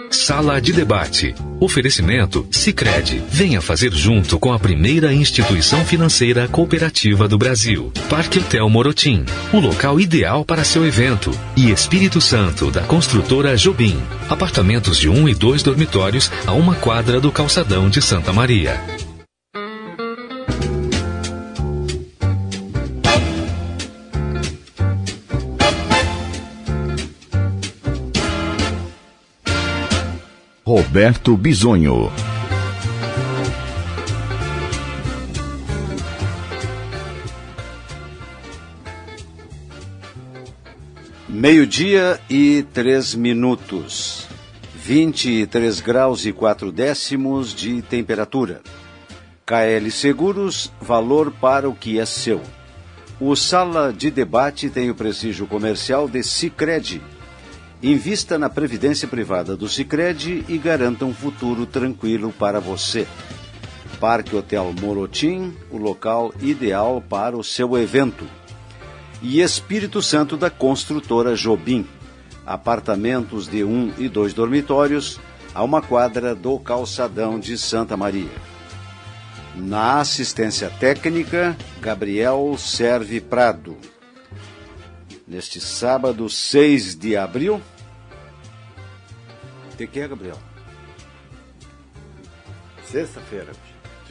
Sala de debate. Oferecimento Sicredi. Venha fazer junto com a primeira instituição financeira cooperativa do Brasil. Parque Hotel Morotim. O local ideal para seu evento. E Espírito Santo, da construtora Jobim. Apartamentos de 1 e 2 dormitórios a 1 quadra do calçadão de Santa Maria. Roberto Bisonho. Meio-dia e 3 minutos. 23 graus e 4 décimos de temperatura. KL Seguros, valor para o que é seu. O Sala de Debate tem o prestígio comercial de Sicredi. Invista na previdência privada do Sicredi e garanta um futuro tranquilo para você. Parque Hotel Morotim, o local ideal para o seu evento. E Espírito Santo, da construtora Jobim. Apartamentos de 1 e 2 dormitórios a 1 quadra do calçadão de Santa Maria. Na assistência técnica, Gabriel Serve Prado. Neste sábado, 6 de abril... O que é, Gabriel? Sexta-feira.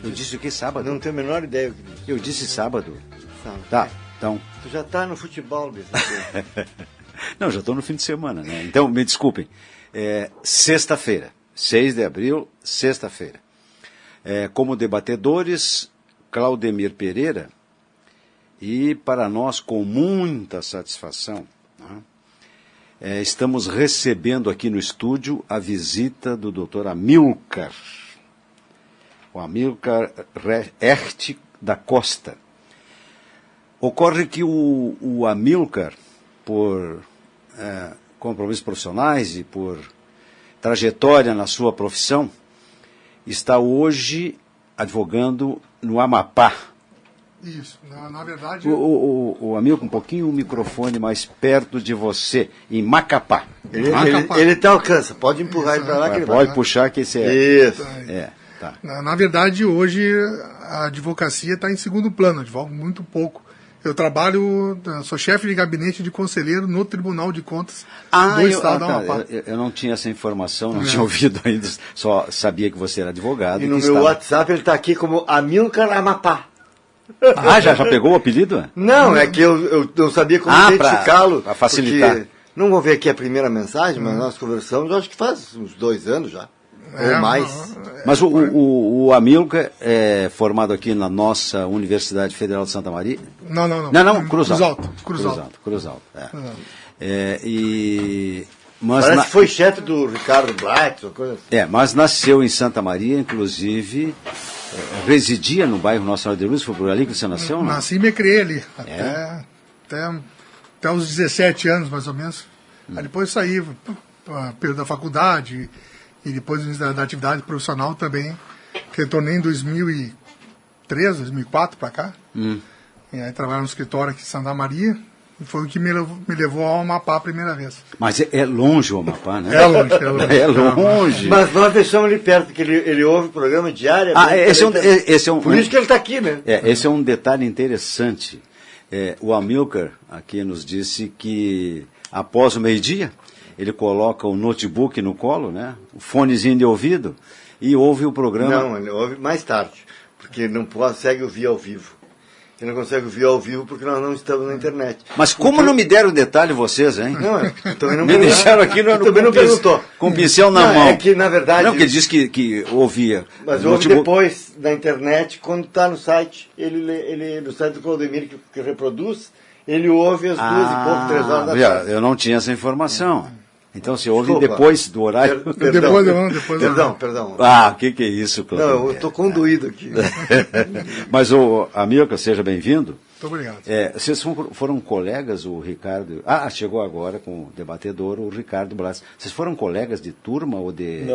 Eu disse o que? Sábado? Não tenho a menor ideia. Eu disse sábado. Sábado. Tá, então... Tu já tá no futebol, Luiz. Não, já estou no fim de semana, né? Então, me desculpem. Sexta-feira, 6 de abril, sexta-feira. Como debatedores, Claudemir Pereira, e para nós, com muita satisfação, né, estamos recebendo aqui no estúdio a visita do Dr. Amilcar. O Amilcar Erte da Costa. Ocorre que o Amilcar, por compromissos profissionais e por trajetória na sua profissão, está hoje advogando no Amapá. Isso, na verdade... O Amilcar, um pouquinho o microfone mais perto de você, em Macapá. Ele te alcança, pode empurrar ele para lá que ele vai. Pode puxar que esse Isso. Tá. Na verdade, hoje a advocacia está em segundo plano, advogo muito pouco. Eu trabalho, sou chefe de gabinete de conselheiro no Tribunal de Contas do Estado do Amapá. Eu não tinha essa informação, não tinha ouvido ainda, só sabia que você era advogado. E no meu WhatsApp ele está aqui como Amilcar Amapá. Ah, já pegou o apelido? Não, é que eu não sabia como identificá-lo. Para facilitar. Não vou ver aqui a primeira mensagem, mas nós conversamos, acho que faz uns 2 anos já. Ou mais. Mas o Amilcar é formado aqui na nossa Universidade Federal de Santa Maria? Não, Cruz Alta. Parece que foi chefe do Ricardo Blatt, ou coisa assim. Mas nasceu em Santa Maria, inclusive residia no bairro Nossa Senhora de Luz, foi por ali que você nasceu? Não? Nasci e me criei ali, até os 17 anos, mais ou menos. Aí depois saí, período da faculdade, e depois da atividade profissional também, que retornei em 2003, 2004 para cá. E aí trabalhei no escritório aqui em Santa Maria, e foi o que me levou ao Amapá a primeira vez. Mas é longe o Amapá, né? É longe. É longe. Mas nós deixamos ele perto, porque ele ouve o programa diário. Por isso que ele está aqui, né? Esse é um detalhe interessante. O Amilcar aqui nos disse que após o meio-dia, ele coloca o notebook no colo, né? O fonezinho de ouvido, e ouve o programa. Não, ele ouve mais tarde, porque não consegue ouvir ao vivo. Ele não consegue ouvir ao vivo porque nós não estamos na internet. Mas como não me deram o detalhe vocês, hein? Não, também não me deixaram aqui também não perguntou. Com o pincel na mão. É que, na verdade... Não, porque ele disse que ouvia. Mas ouve depois na internet, quando está no site, ele no site do Claudemir, que reproduz, ele ouve às 2 e pouco, 3 horas da tarde. Eu não tinha essa informação. Então você ouve depois do horário. Perdão. O que é isso, Cláudio? Não, eu estou conduído aqui. Mas, Amilcar, seja bem-vindo. Muito obrigado. Vocês foram colegas, o Ricardo... chegou agora com o debatedor, o Ricardo Blas. Vocês foram colegas de turma ou de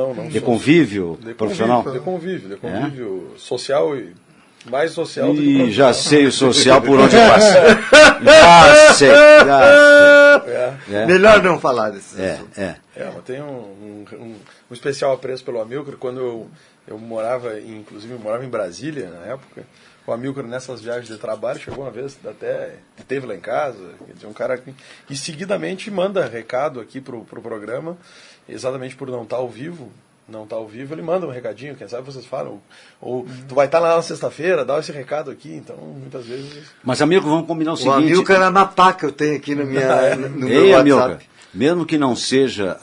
convívio profissional? De convívio social Mais social do que já sei o social por onde passa. Já sei. Melhor não falar desses assuntos. Mas tem um especial apreço pelo Amilcar. Quando eu morava, inclusive eu morava em Brasília na época, o Amilcar nessas viagens de trabalho chegou uma vez, até esteve lá em casa, um cara que seguidamente manda recado aqui pro programa, exatamente por não estar ao vivo. Ele manda um recadinho, quem sabe vocês falam, ou tu vai estar lá na sexta-feira, dá esse recado aqui, então muitas vezes... Mas, amigo, vamos combinar o seguinte... O Amilcar é na pá que eu tenho aqui no meu Ei, WhatsApp. Amilcar, mesmo que não seja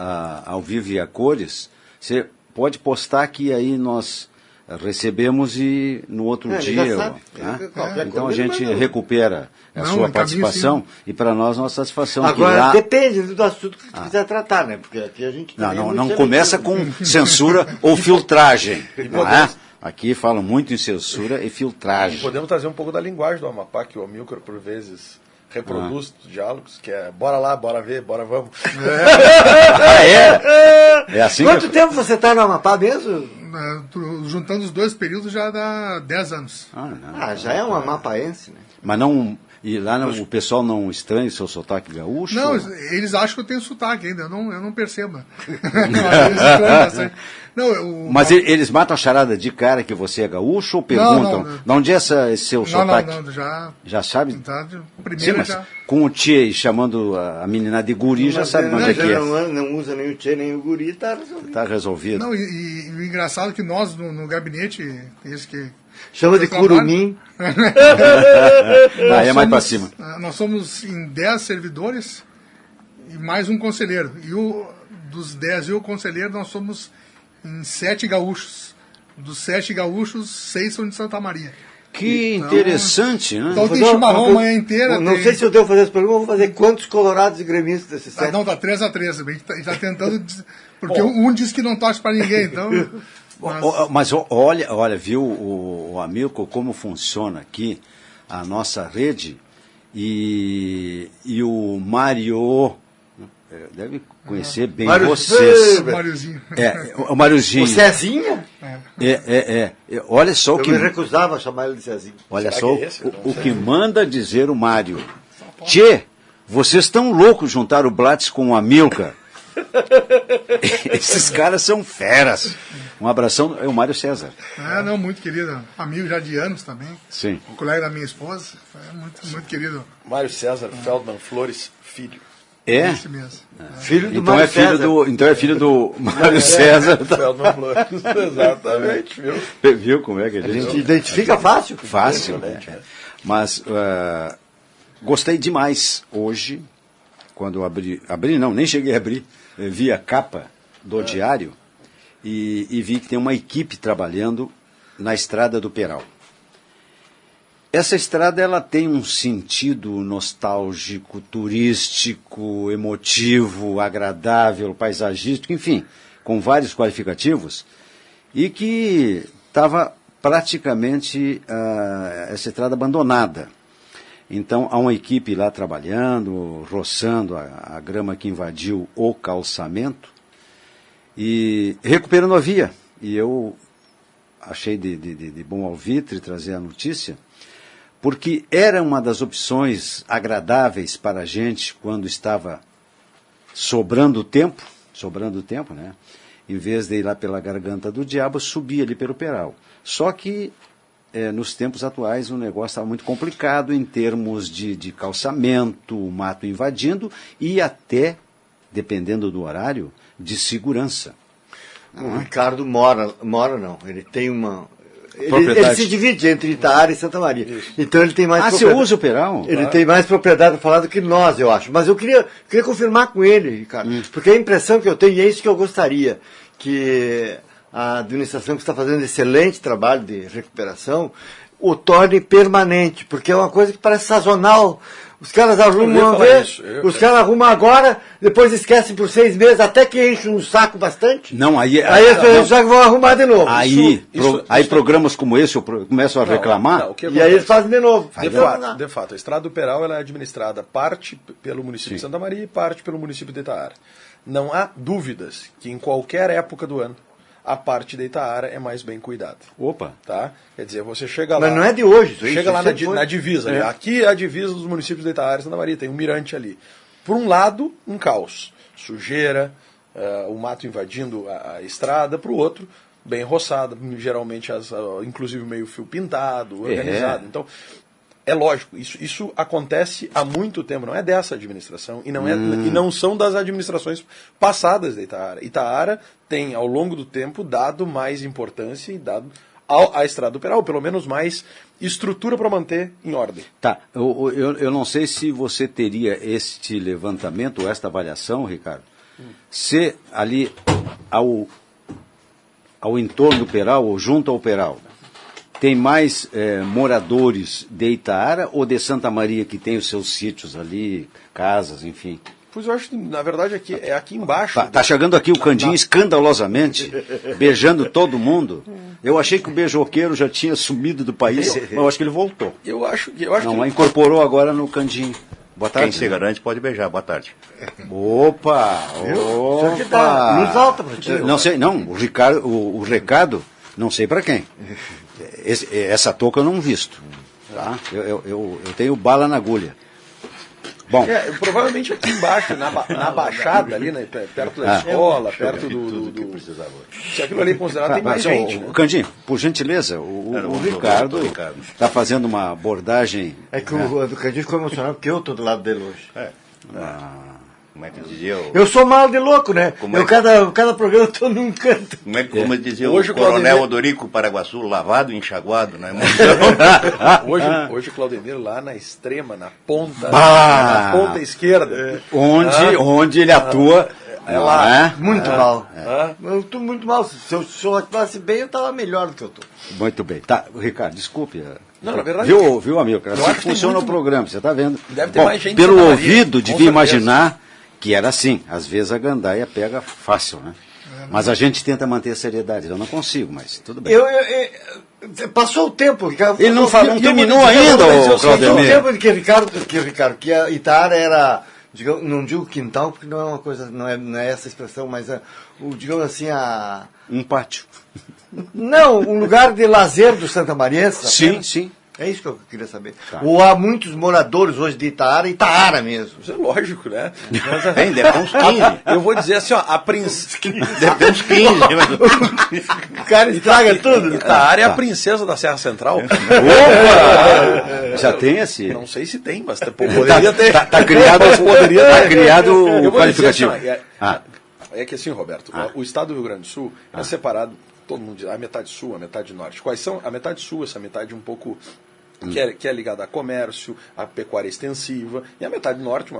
ao vivo e a cores, você pode postar que aí nós recebemos e no outro dia... Então a gente recupera a sua participação e para nós nossa satisfação. Agora depende do assunto que você quiser tratar, né? Porque aqui a gente... Não começa com censura ou filtragem. Não é? Aqui falam muito em censura e filtragem. E podemos trazer um pouco da linguagem do Amapá, que o Amilcar por vezes reproduz diálogos, que é bora lá, bora ver, bora vamos. É assim. Quanto tempo você está no Amapá mesmo? Juntando os dois períodos já dá 10 anos. Já é um amapaense, né? Mas não... E lá o pessoal não estranha o seu sotaque gaúcho? Não, eles acham que eu tenho sotaque ainda, eu não percebo. Eles estranham bastante. Mas eles matam a charada de cara que você é gaúcho ou perguntam? De onde é esse seu sotaque? Já sabe? Primeiro mas com o tchê chamando a menina de guri, já sabe onde é que é. Não usa nem o tchê nem o guri, tá resolvido. Tá resolvido. Não, e o engraçado é que nós, no gabinete, esse que... Chama de curumim. É mais para cima. Nós somos em 10 servidores e mais um conselheiro. E dos 10 e o conselheiro, nós somos em 7 gaúchos. Dos 7 gaúchos, 6 são de Santa Maria. Que interessante, né? Então tem chimarrão a manhã inteira. Não sei se eu devo fazer essa pergunta, vou fazer quantos colorados e gremistas desses 7? Não, tá 3-3. A gente tá tentando... Porque um diz que não torce para ninguém, então... Mas olha, viu, o Amilcar, como funciona aqui a nossa rede e o Mário deve conhecer bem vocês. O Máriozinho. O Cezinha? Olha só o que... Eu me recusava a chamar ele de Cezinha. Olha só o que manda dizer o Mário. Tchê, vocês estão loucos juntar o Blatz com o Amilcar. Esses caras são feras. Um abração, é o Mário César. Muito querido. Amigo já de anos também. Sim. Colega da minha esposa. Muito querido. Mário César Feldman Flores, filho. É? Esse mesmo. Filho do então Mário César. Então é filho do Mário César. Feldman Flores, exatamente. Viu como é que a gente identifica fácil? Fácil, né? Mas gostei demais hoje, quando eu abri não, nem cheguei a abrir, vi a capa do diário e vi que tem uma equipe trabalhando na Estrada do Peral. Essa estrada ela tem um sentido nostálgico, turístico, emotivo, agradável, paisagístico, enfim, com vários qualificativos, e que estava praticamente essa estrada abandonada. Então, há uma equipe lá trabalhando, roçando a grama que invadiu o calçamento e recuperando a via. E eu achei de bom alvitre trazer a notícia, porque era uma das opções agradáveis para a gente quando estava sobrando tempo, né? Em vez de ir lá pela Garganta do Diabo, subir ali pelo Peral. Só que nos tempos atuais o negócio estava muito complicado em termos de calçamento, o mato invadindo e até, dependendo do horário, de segurança. O Ricardo mora não, ele tem uma... Ele se divide entre Itaara e Santa Maria. Isso. Então ele tem mais propriedade. Você usa o Peral? Ele tem mais propriedade para falar do que nós, eu acho. Mas eu queria confirmar com ele, Ricardo, porque a impressão que eu tenho, e é isso que eu gostaria, que a administração que está fazendo um excelente trabalho de recuperação o torne permanente, porque é uma coisa que parece sazonal. Os caras arrumam uma vez, os caras arrumam agora, depois esquecem por 6 meses, até que enchem um saco bastante. Não, aí as pessoas já vão arrumar de novo. Aí programas como esse começam a reclamar, e aí eles fazem de novo. De fato, a Estrada do Peral ela é administrada parte pelo município de Santa Maria e parte pelo município de Itaara. Não há dúvidas que em qualquer época do ano a parte da Itaara é mais bem cuidada. Opa! Tá? Quer dizer, você chega lá... Mas não é de hoje. Isso Chega lá sempre foi. na divisa. Ali. Aqui é a divisa dos municípios da Itaara e Santa Maria. Tem um mirante ali. Por um lado, um caos. Sujeira, o mato invadindo a estrada. Para o outro, bem roçada. Geralmente, inclusive meio fio pintado, organizado. Então... É lógico, isso acontece há muito tempo, não é dessa administração e não são das administrações passadas da Itaara. Itaara tem, ao longo do tempo, dado mais importância e dado à estrada do Peral, pelo menos mais estrutura para manter em ordem. Tá, eu não sei se você teria este levantamento, ou esta avaliação, Ricardo, se ali ao entorno do Peral, ou junto ao Peral, tem mais moradores de Itaara ou de Santa Maria que tem os seus sítios ali, casas, enfim? Pois eu acho que, na verdade, é aqui embaixo. Tá chegando aqui o Candim escandalosamente, beijando todo mundo. Eu achei que o beijoqueiro já tinha sumido do país, mas eu acho que ele voltou. Eu acho Não, que... incorporou agora no Candim. Boa tarde. Quem se garante pode beijar. Boa tarde. Opa! Só que dá luz alta pra ti. Não sei, não, o recado, não sei para quem. Essa touca eu não visto. Tá? Eu tenho bala na agulha. Bom. Provavelmente aqui embaixo, na Baixada, ali, né, perto da escola, perto do... Se aquilo ali é considerado, tem mais gente. Né? Candim, por gentileza, o Ricardo está fazendo uma abordagem... É que o do Candim ficou emocionado porque eu estou do lado dele hoje. Como é que dizia o... Eu sou mal de louco, né? Cada programa eu estou num canto. Como dizia Hoje o Coronel Odorico Paraguaçu, lavado e enxaguado, né? Hoje o Claudemiro lá na extrema, na ponta esquerda. Onde ele atua... lá. Muito mal. Eu estou muito mal. Se eu atuasse bem, eu estava melhor do que eu estou. Muito bem. Tá, Ricardo, desculpe. Não, na verdade... Viu, amigo? Assim funciona o programa, você está vendo. Deve ter mais gente. Pelo ouvido, devia imaginar que era assim. Às vezes a gandaia pega fácil, né? Mas a gente tenta manter a seriedade. Eu não consigo, mas tudo bem. Passou o tempo. Ele não terminou ainda, o Passou o tempo que a Itaara era... não digo quintal, porque não é uma coisa, não é essa expressão, mas digamos assim, um pátio. Não, um lugar de lazer do Santa Mariense. Sim. É isso que eu queria saber. Tá. Ou há muitos moradores hoje de Itaara mesmo. Isso é lógico, né? Deve ter uns 15. Eu vou dizer assim, ó, a princesa... Deve ter uns 15. O cara estraga tudo. Itaara é a princesa da Serra Central. Opa! Já tem esse? Não sei se tem, mas poderia ter. Tá criado o qualificativo. É que assim, Roberto, o estado do Rio Grande do Sul é separado, todo mundo diz, a metade sul, a metade norte. Quais são? A metade sul, essa metade um pouco... Que é ligada a comércio, a pecuária extensiva, e a metade norte,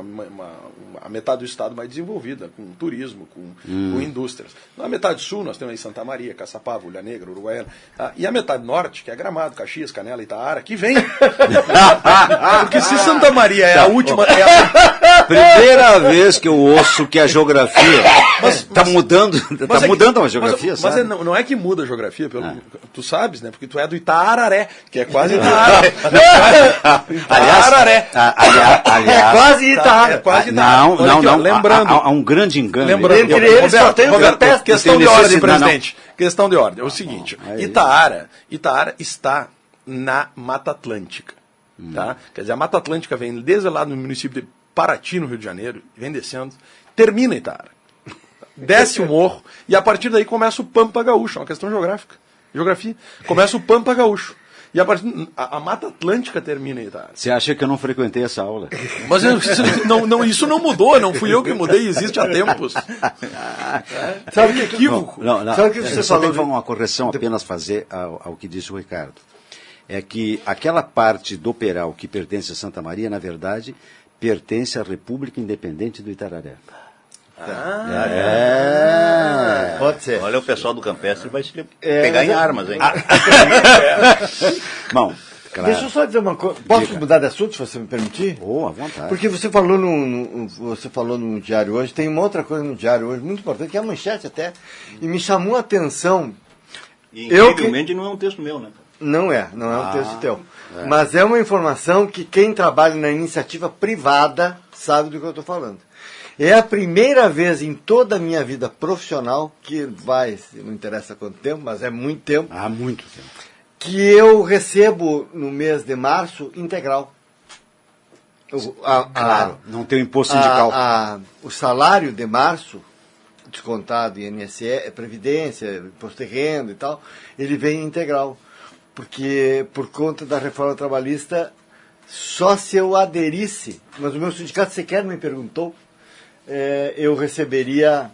a metade do estado mais desenvolvida, com turismo, com indústrias. Na metade sul, nós temos aí Santa Maria, Caçapava, Ulha Negra, Uruguaiana. E a metade norte, que é Gramado, Caxias, Canela, Itaara, que vem. Porque se Santa Maria é a última... Primeira vez que eu ouço que a geografia está mudando. Está mudando a geografia, sabe? Mas não é que muda a geografia, tu sabes, né? Porque tu é do Itaararé, que é quase Itaara. Aliás, é quase Itaara. Não. Lembrando. Há um grande engano. Entre eles só tem o Roberto. Questão de ordem, presidente. Questão de ordem. É o seguinte: Itaara está na Mata Atlântica. Tá? Quer dizer, a Mata Atlântica vem desde lá no município de Paraty, no Rio de Janeiro, vem descendo, termina Itaara. Desce o morro e a partir daí começa o Pampa Gaúcho. É uma questão geográfica. Geografia. Começa o Pampa Gaúcho. E a Mata Atlântica termina em Itaara. Você acha que eu não frequentei essa aula? Mas isso não mudou, não fui eu que mudei, existe há tempos. Sabe que equívoco? Sabe que você falou? Tem uma correção apenas fazer ao que disse o Ricardo. É que aquela parte do Peral que pertence a Santa Maria, na verdade, pertence à República Independente do Itararé. Pode ser. Olha, o pessoal do Campestre vai se pegar em armas, hein? Bom, claro. Deixa eu só dizer uma coisa. Posso mudar de assunto, se você me permitir? À vontade. Porque você falou no Diário Hoje, tem uma outra coisa no Diário Hoje, muito importante, que é a manchete até, e me chamou a atenção. E incrivelmente não é um texto meu, né? Não é um texto teu. Mas é uma informação que quem trabalha na iniciativa privada sabe do que eu estou falando. É a primeira vez em toda a minha vida profissional, que não interessa quanto tempo, mas é muito tempo. Há muito tempo. Que eu recebo no mês de março integral. Claro, não tem o imposto sindical. O salário de março, descontado em INSS, Previdência, Imposto de Renda e tal, ele vem integral. Porque, por conta da reforma trabalhista, só se eu aderisse, mas o meu sindicato sequer me perguntou, eu receberia,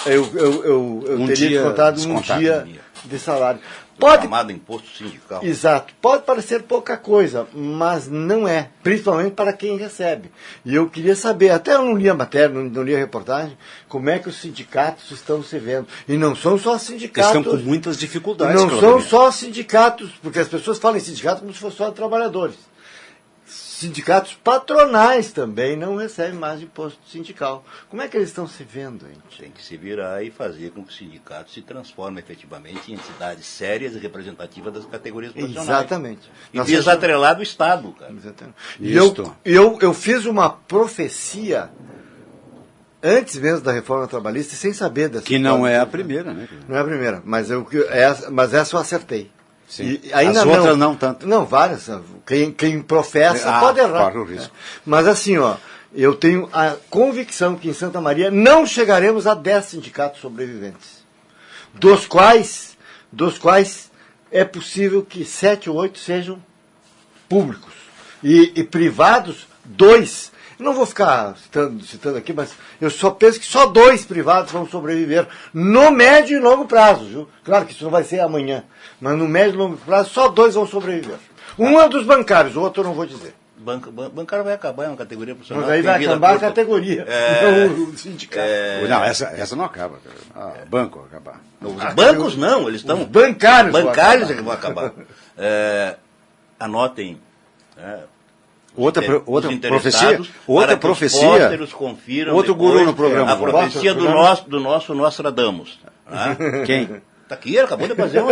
eu teria descontado um dia de salário. Chamado imposto sindical. Exato. Pode parecer pouca coisa, mas não é. Principalmente para quem recebe. E eu queria saber, até eu não li a matéria, não li a reportagem, como é que os sindicatos estão se vendo. E não são só sindicatos. Estão com muitas dificuldades. Não são só sindicatos, porque as pessoas falam em sindicatos como se fossem só trabalhadores. Sindicatos patronais também não recebem mais imposto sindical. Como é que eles estão se vendo, gente? Tem que se virar e fazer com que o sindicato se transforme efetivamente em entidades sérias e representativas das categorias profissionais. Exatamente. E desatrelado o Estado, cara. Exatamente. E eu fiz uma profecia antes mesmo da reforma trabalhista, sem saber dessa. Que não é a primeira, né? Não é a primeira, mas essa eu acertei. Sim. E ainda as outras não tanto. Não, várias. Quem professa pode errar. Corre o risco. Mas assim, eu tenho a convicção que em Santa Maria não chegaremos a 10 sindicatos sobreviventes. Dos quais é possível que 7 ou 8 sejam públicos. E privados, 2. Eu não vou ficar citando aqui, mas eu só penso que só 2 privados vão sobreviver no médio e longo prazo. Viu? Claro que isso não vai ser amanhã, mas no médio e longo prazo só 2 vão sobreviver. Um é dos bancários, o outro eu não vou dizer. Bancário vai acabar, é uma categoria profissional. Mas aí vai acabar a categoria, não o sindicato. Não, essa não acaba. Banco vai acabar. Os bancos não, eles estão... Bancários é que vão acabar. Anotem... Outra profecia, confiram outro guru no programa. A profecia do nosso Nostradamus. Quem? Está aqui, ele acabou de fazer o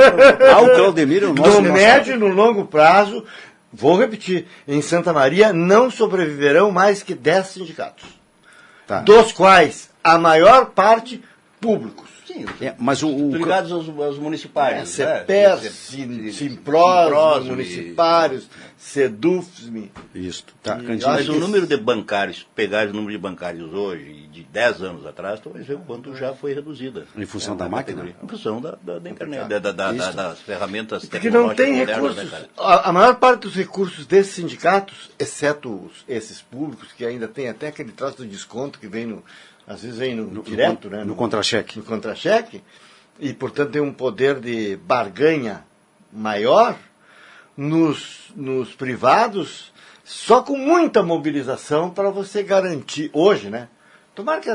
Claudemir é o nosso. No médio e no longo prazo, vou repetir, em Santa Maria não sobreviverão mais que 10 sindicatos. Tá. Dos quais a maior parte públicos. Sim, mas ligados aos municipários. CEPER, Simpros, municipários, SEDUFSME. Isso. Tá. Mas o número de bancários, pegar o número de bancários hoje, de 10 anos atrás, tu vai ver o quanto já foi reduzida. Em função da máquina? Em função da internet, das ferramentas tecnológicas. Porque não tem recursos. A maior parte dos recursos desses sindicatos, exceto esses públicos, que ainda tem até aquele troço do desconto que vem às vezes vem direto, né? No contra-cheque. No contra-cheque, e portanto tem um poder de barganha maior. Nos privados, só com muita mobilização para você garantir, hoje, né? Tomara que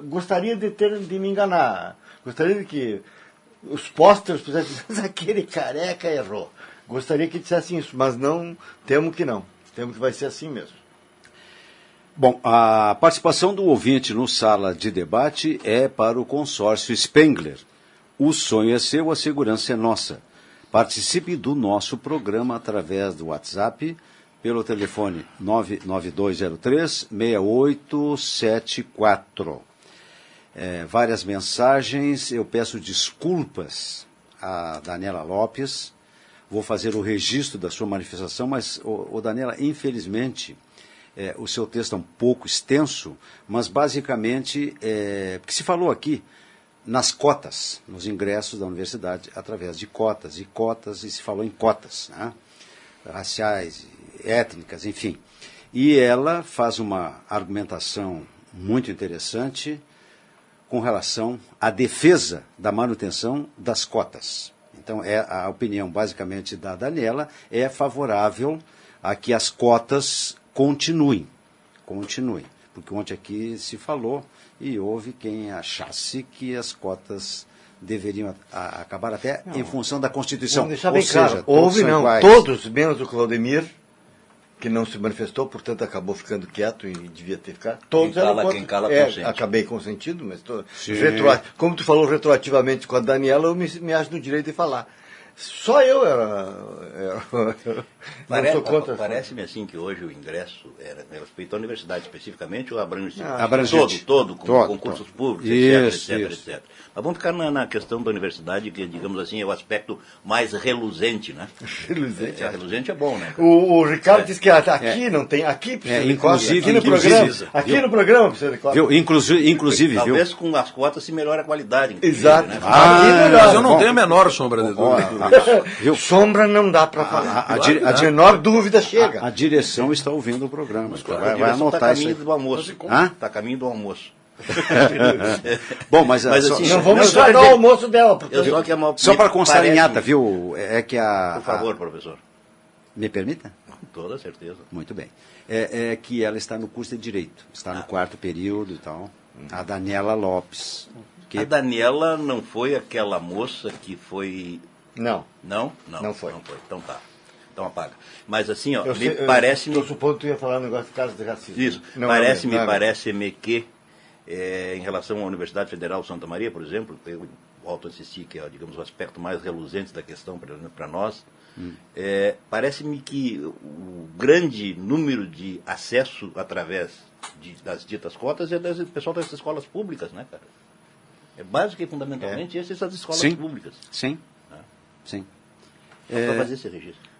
gostaria de me enganar, gostaria de que os pósteres pusessem, aquele careca errou. Gostaria que dissessem isso, mas não, temo que vai ser assim mesmo. Bom, a participação do ouvinte no Sala de Debate é para o consórcio Spengler. O sonho é seu, a segurança é nossa. Participe do nosso programa através do WhatsApp, pelo telefone 99203-6874. Várias mensagens, eu peço desculpas a Daniela Lopes, vou fazer o registro da sua manifestação, mas, Daniela, infelizmente... o seu texto é um pouco extenso, mas basicamente, porque se falou aqui nas cotas, nos ingressos da universidade, através de cotas, e se falou em cotas, né? Raciais, étnicas, enfim. E ela faz uma argumentação muito interessante com relação à defesa da manutenção das cotas. Então, a opinião, basicamente, da Daniela é favorável a que as cotas continuem, porque ontem aqui se falou e houve quem achasse que as cotas deveriam acabar até em função da Constituição. Vamos deixar bem claro, houve não, iguais. Todos, menos o Claudemir, que não se manifestou, portanto acabou ficando quieto e devia ter ficado. Todos quem cala consente. Acabei consentindo, mas como tu falou retroativamente com a Daniela, eu me acho no direito de falar. Só eu era não sou contra. Parece-me assim que hoje o ingresso era respeito à universidade especificamente ou abrange Abrangente. todo, com Todo, concursos todo. públicos, Isso, etc. isso. Mas vamos ficar na questão da universidade, que, digamos assim, é o aspecto mais reluzente, né? Reluzente. Reluzente é bom, né? O Ricardo disse que aqui não tem, aqui precisa de cotas, aqui no programa, no programa precisa de cotas. Viu? Inclusive, Talvez viu? com as cotas se melhore a qualidade. Exato. Né? Mas eu não tenho a menor sombra de dúvida. Viu? Sombra não dá para falar. A menor dúvida chega. A direção está ouvindo o programa. Vai Está anotar isso caminho aí. do almoço. Hã? Está caminho do almoço. Bom, mas Mas assim, Não vamos estragar o almoço dela. só para constar em parece- ata, viu? É que Por favor, professor. Me permita? Com toda certeza. Muito bem. É que ela está no curso de Direito. Está no quarto período e tal. A Daniela Lopes. Que... A Daniela não foi aquela moça que foi... Não. Não? Não foi. Então tá. Então apaga. Mas assim, ó, Estou supondo que tu ia falar um negócio de casos de racismo. Isso. Não, Parece-me que, em relação à Universidade Federal de Santa Maria, por exemplo, eu volto a insistir que é, digamos, o aspecto mais reluzente da questão para nós, parece-me que o grande número de acesso através das ditas cotas é do pessoal das escolas públicas, né, cara? É básico e fundamentalmente essas escolas Sim. públicas. Sim. Sim. Para fazer esse registro.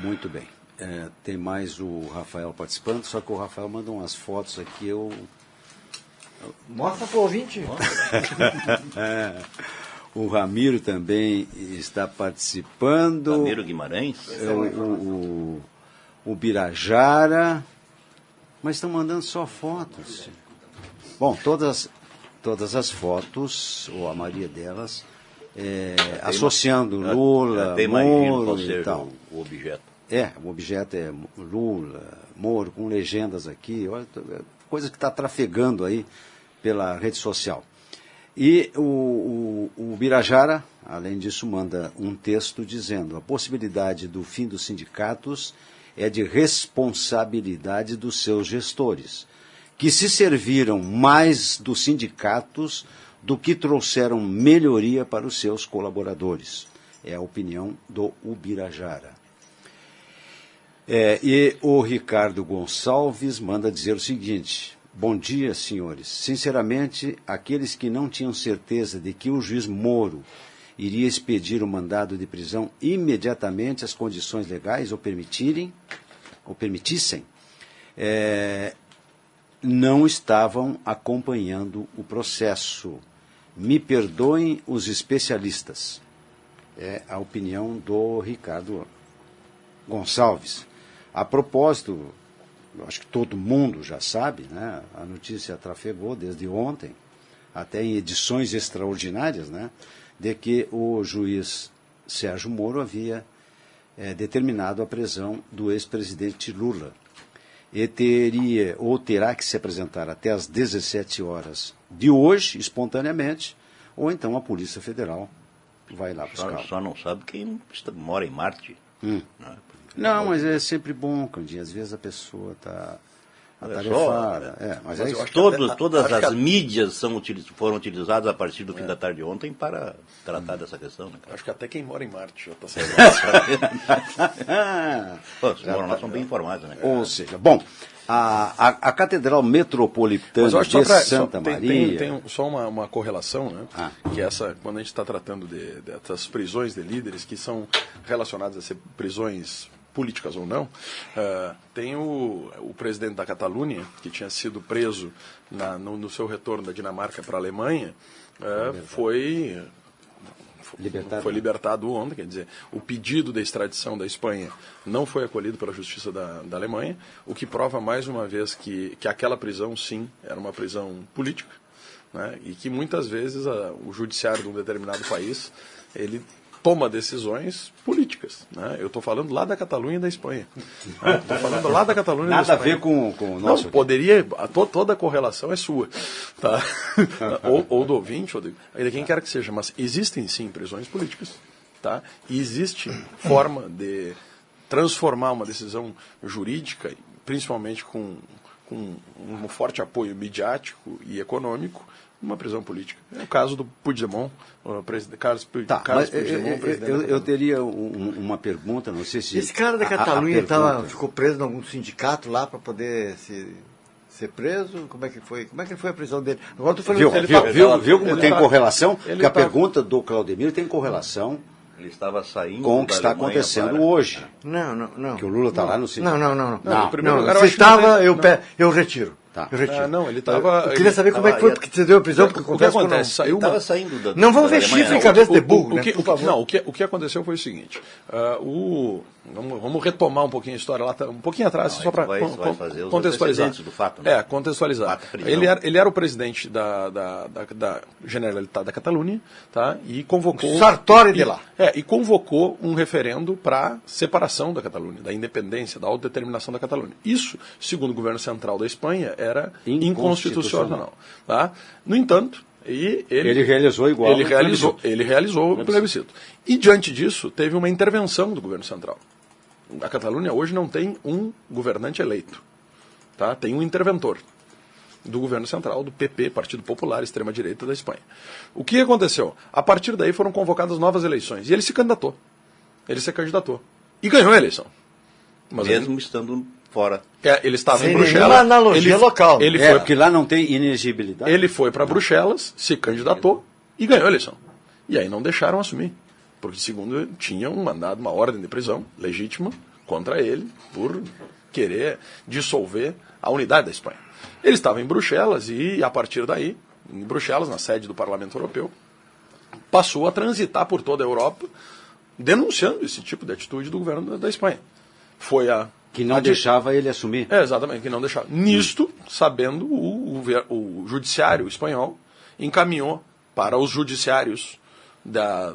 Muito bem. Tem mais o Rafael participando, só que o Rafael mandou umas fotos aqui, Mostra para o ouvinte. O Ramiro também está participando. Ramiro Guimarães. O Birajara. Mas estão mandando só fotos. Bom, todas as fotos, ou a maioria delas, associando Lula, Até imagino qual Moro e seja tal. o objeto. O objeto é Lula, Moro, com legendas aqui, olha, coisa que está trafegando aí pela rede social. E o Birajara, além disso, manda um texto dizendo: a possibilidade do fim dos sindicatos é de responsabilidade dos seus gestores, que se serviram mais dos sindicatos do que trouxeram melhoria para os seus colaboradores. É a opinião do Ubirajara. E o Ricardo Gonçalves manda dizer o seguinte: bom dia, senhores. Sinceramente, aqueles que não tinham certeza de que o juiz Moro iria expedir o mandado de prisão imediatamente as condições legais o permitissem, não estavam acompanhando o processo. Me perdoem os especialistas. É a opinião do Ricardo Gonçalves. A propósito, eu acho que todo mundo já sabe, né? A notícia trafegou desde ontem, até em edições extraordinárias, né? De que o juiz Sérgio Moro havia determinado a prisão do ex-presidente Lula. E terá que se apresentar até às 17 horas de hoje, espontaneamente, ou então a Polícia Federal vai lá buscar. Só não sabe quem mora em Marte. Né? Não, mas é sempre bom, Candinho. Às vezes a pessoa está atarefada. Mas eu é acho que todas as mídias foram utilizadas a partir do fim da tarde de ontem para tratar dessa questão. Né, cara? Acho que até quem mora em Marte já está sendo. Os nós são bem informados, né? Ou seja, bom, a Catedral Metropolitana de Santa Maria... Tem só uma correlação, né? Que quando a gente está tratando dessas prisões de líderes que são relacionadas a ser prisões políticas ou não, tem o presidente da Catalunha, que tinha sido preso no seu retorno da Dinamarca para a Alemanha, foi libertado ontem, quer dizer, o pedido de extradição da Espanha não foi acolhido pela Justiça da Alemanha, o que prova mais uma vez que aquela prisão, sim, era uma prisão política, né, e que muitas vezes o judiciário de um determinado país, ele toma decisões políticas. Né? Eu estou falando lá da Catalunha e da Espanha. Estou falando lá da Catalunha e da Espanha. Nada a ver com o nosso... Não, poderia... Toda a correlação é sua. Tá? ou do ouvinte, ou de quem quer que seja. Mas existem, sim, prisões políticas. Tá? E existe forma de transformar uma decisão jurídica, principalmente com um forte apoio midiático e econômico, numa prisão política. É o caso do Puigdemont, o Carlos Tá, Carlos mas Puigdemont, presidente da eu Catalunha. teria uma pergunta, não sei se... Esse cara da a Catalunha pergunta- ficou preso em algum sindicato lá para poder ser preso? Como é que foi? Como é que foi a prisão dele? Agora tu falando Viu como ele tem tá- correlação? ele Porque a tá- pergunta do Claudemir tem correlação Ele estava saindo com o que da está Alemanha acontecendo para- hoje. Não. Que o Lula está lá no sindicato. Não. Não, em primeiro lugar, eu se acho que não estava, tem- eu retiro. Tá. Eu retiro. Não, ele estava... Eu queria saber como é que foi, porque você deu a prisão, porque O que acontece acontece? quando- Saiu Ele estava uma... saindo da Não vamos da ver Alemanha, chifre em não. cabeça de burro, né? Por favor. Não, o que aconteceu foi o seguinte. Vamos retomar um pouquinho a história lá, um pouquinho atrás, Não, só para vai fazer os contextualizar. antecedentes do fato, né? Contextualizar. Fato prisão. Ele era o presidente da Generalitat da Catalunha, tá? E convocou... Sartori de lá. E convocou um referendo para separação da Catalunha, da independência, da autodeterminação da Catalunha. Isso, segundo o governo central da Espanha, era inconstitucional. Tá? No entanto, ele realizou igual. Ele realizou o plebiscito. E diante disso, teve uma intervenção do governo central. A Catalunha hoje não tem um governante eleito. Tá? Tem um interventor do governo central, do PP, Partido Popular, extrema-direita da Espanha. O que aconteceu? A partir daí foram convocadas novas eleições. E ele se candidatou. E ganhou a eleição. Mas Mesmo estando fora. ele estava Sem em Bruxelas. nenhuma analogia local. Ele É, foi, porque lá não tem inegibilidade. ele foi para Bruxelas, se candidatou e ganhou a eleição. E aí não deixaram assumir. Porque, segundo, tinham mandado uma ordem de prisão legítima contra ele por querer dissolver a unidade da Espanha. Ele estava em Bruxelas e, a partir daí, em Bruxelas, na sede do Parlamento Europeu, passou a transitar por toda a Europa denunciando esse tipo de atitude do governo da Espanha. Foi a... Que não deixava ele assumir. Exatamente, que não deixava. Nisto, sabendo, o judiciário espanhol encaminhou para os judiciários da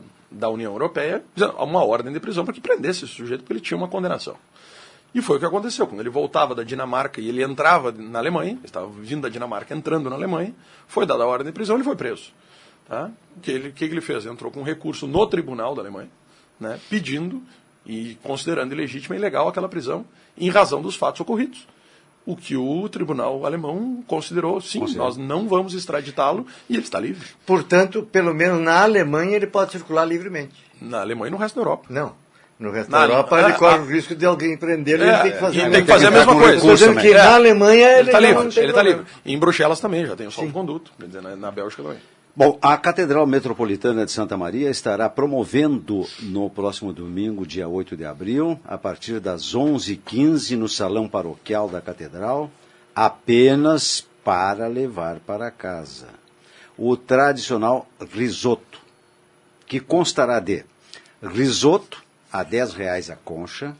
União Europeia uma ordem de prisão para que prendesse esse sujeito, porque ele tinha uma condenação. E foi o que aconteceu. Quando ele voltava da Dinamarca e ele entrava na Alemanha, ele estava vindo da Dinamarca entrando na Alemanha, foi dada a ordem de prisão e ele foi preso. Tá? O que ele fez? Entrou com um recurso no tribunal da Alemanha, né, pedindo e considerando ilegítima e ilegal aquela prisão em razão dos fatos ocorridos. O que o tribunal alemão considerou, sim, nós não vamos extraditá-lo e ele está livre. Portanto, pelo menos na Alemanha ele pode circular livremente. Na Alemanha e no resto da Europa. Não. No resto Na da Europa Ale- ele corre o risco de alguém prender ele tem que fazer, ele tem que fazer a mesma coisa. Estou dizendo que na Alemanha ele está já livre. não tem Ele está problema. livre. E em Bruxelas também, já tem o salvo-conduto. Quer dizer, na Bélgica também. Bom, a Catedral Metropolitana de Santa Maria estará promovendo no próximo domingo, dia 8 de abril, a partir das 11h15 no Salão Paroquial da Catedral, apenas para levar para casa o tradicional risoto, que constará de risoto a R$10 a concha,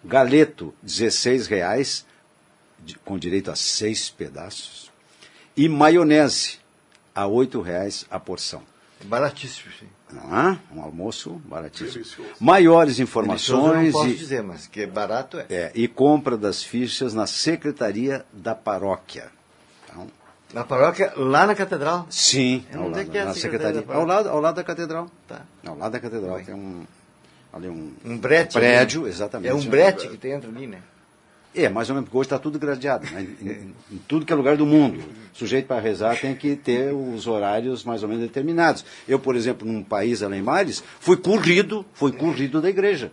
galeto R$16, com direito a 6 pedaços, e maionese a R$8 a porção. Baratíssimo, sim. Não é? Um almoço baratíssimo. Maiores Eu informações não posso dizer, mas que barato é. e compra das fichas na Secretaria da Paróquia. Então, Na paróquia, lá na catedral? sim, Onde é que é a na Secretaria Secretaria. da Paróquia? Ao lado da Catedral. Tá. Ao lado da Catedral tem Um brete. prédio, né? exatamente. É um brete que tem ali, né? É, mais ou menos, porque hoje está tudo gradeado, né? Em tudo que é lugar do mundo. O sujeito para rezar tem que ter os horários mais ou menos determinados. Eu, por exemplo, num país além mares, fui corrido da igreja.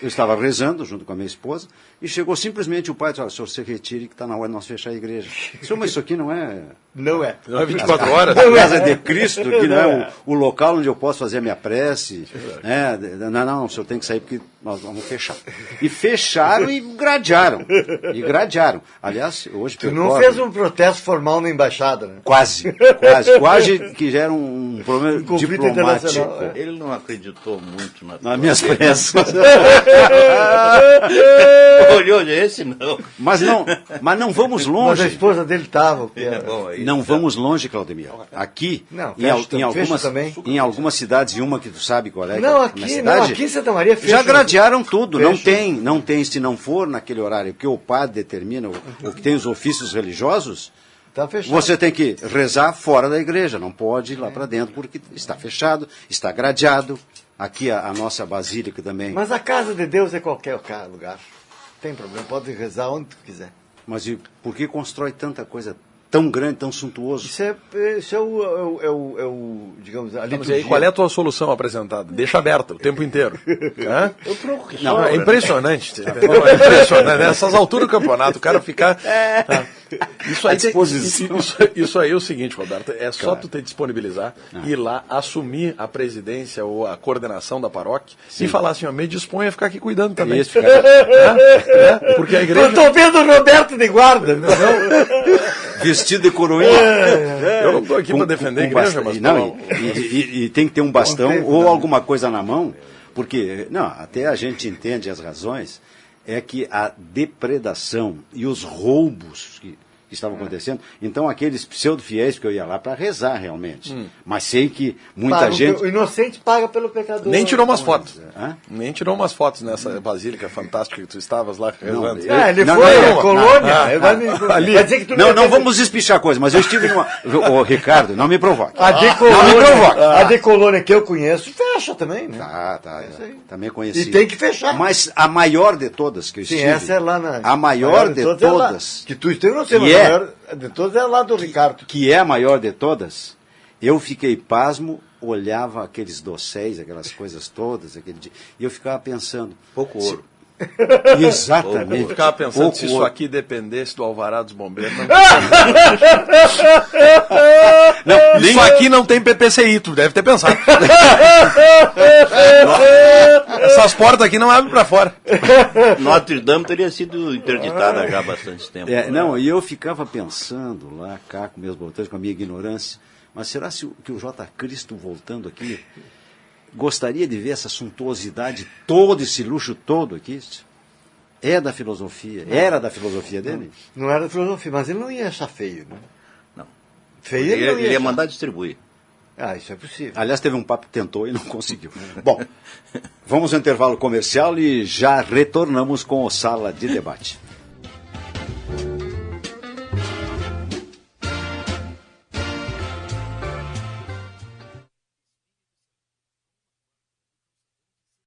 Eu estava rezando junto com a minha esposa e chegou simplesmente o pai e disse, olha, o senhor se retire que está na hora de nós fechar a igreja. Senhor, mas isso aqui não é... Não é. Não é 24 horas. A casa de Cristo, que não é o local onde eu posso fazer a minha prece. Não, o senhor tem que sair porque nós vamos fechar. E fecharam e gradearam. Aliás, hoje... Tu não fez um protesto formal na embaixada, né? Quase que gera um problema conflito diplomático. internacional, Ele não acreditou muito Nas minhas preces. Olhou esse não. Mas não vamos Mas a longe. esposa dele estava. É bom aí. Não vamos longe, Claudemir. Aqui, Não, em algumas cidades, e uma que tu sabe qual é. Não, que é a minha aqui, cidade, não, aqui em Santa Maria fecha. já gradearam tudo. Fecha. Não tem, se não for naquele horário que o padre determina, o que tem os ofícios religiosos, Tá fechado. você tem que rezar fora da igreja, não pode ir lá para dentro, porque está fechado, está gradeado. Aqui a nossa basílica também. Mas a casa de Deus é qualquer lugar. Tem problema, pode rezar onde tu quiser. Mas e por que constrói tanta coisa tão grande, tão suntuoso. Isso é o digamos, a Mas liturgia. aí, qual é a tua solução apresentada? Deixa aberto o tempo inteiro. Hã? Não, É impressionante. É impressionante. Nessas alturas do campeonato, o cara ficar. Isso aí, isso aí é o seguinte, Roberto, é só tu te disponibilizar, ir lá, assumir a presidência ou a coordenação da paróquia e falar assim, ó, me disponha a ficar aqui cuidando também. Isso, Porque a igreja... Eu tô vendo o Roberto de guarda. vestido de coroinha. Eu não estou aqui para defender a igreja, mas... E tem que ter um bastão ou alguma coisa na mão, porque, até a gente entende as razões, é que a depredação e os roubos que estavam acontecendo, então aqueles pseudo-fiéis, que eu ia lá para rezar realmente, mas sei que muita gente... O inocente paga pelo pecador. Nem tirou umas fotos. Hã? Nem tirou umas fotos nessa basílica fantástica que tu estavas lá rezando. Ele Não, foi não, à colônia. Vai dizer que tu Não vamos espichar coisa, mas eu estive numa... Ô, Ricardo, não me provoque. A de colônia, Não me provoque. a de colônia que eu conheço, fecha também, né? Também conheci. E tem que fechar. Mas a maior de todas que eu Sim, estive... essa é lá na... A maior de todas. É lá. todas... Que tu esteve, não sei, mas a maior de todas é lá do Ricardo. Que é a maior de todas, eu fiquei pasmo, olhava aqueles dosséis, aquelas coisas todas, e eu ficava pensando... Pouco ouro. Exatamente. Eu ficava pensando Pouco se isso ouro. aqui dependesse do alvará dos bombeiros. Isso aqui não tem PPCI, tu deve ter pensado. Essas portas aqui não abrem para fora. Notre Dame teria sido interditada já há bastante tempo. E eu ficava pensando lá, cá com meus botões, com a minha ignorância, mas será que o J. Cristo voltando aqui gostaria de ver essa suntuosidade, todo esse luxo todo aqui? É da filosofia, era da filosofia dele? Não era da filosofia, mas ele não ia achar feio, né? Não. Feio ele não Ele ia achar. mandar distribuir. Isso é possível. Aliás, teve um papo que tentou e não conseguiu. Bom, vamos ao intervalo comercial e já retornamos com o Sala de Debate.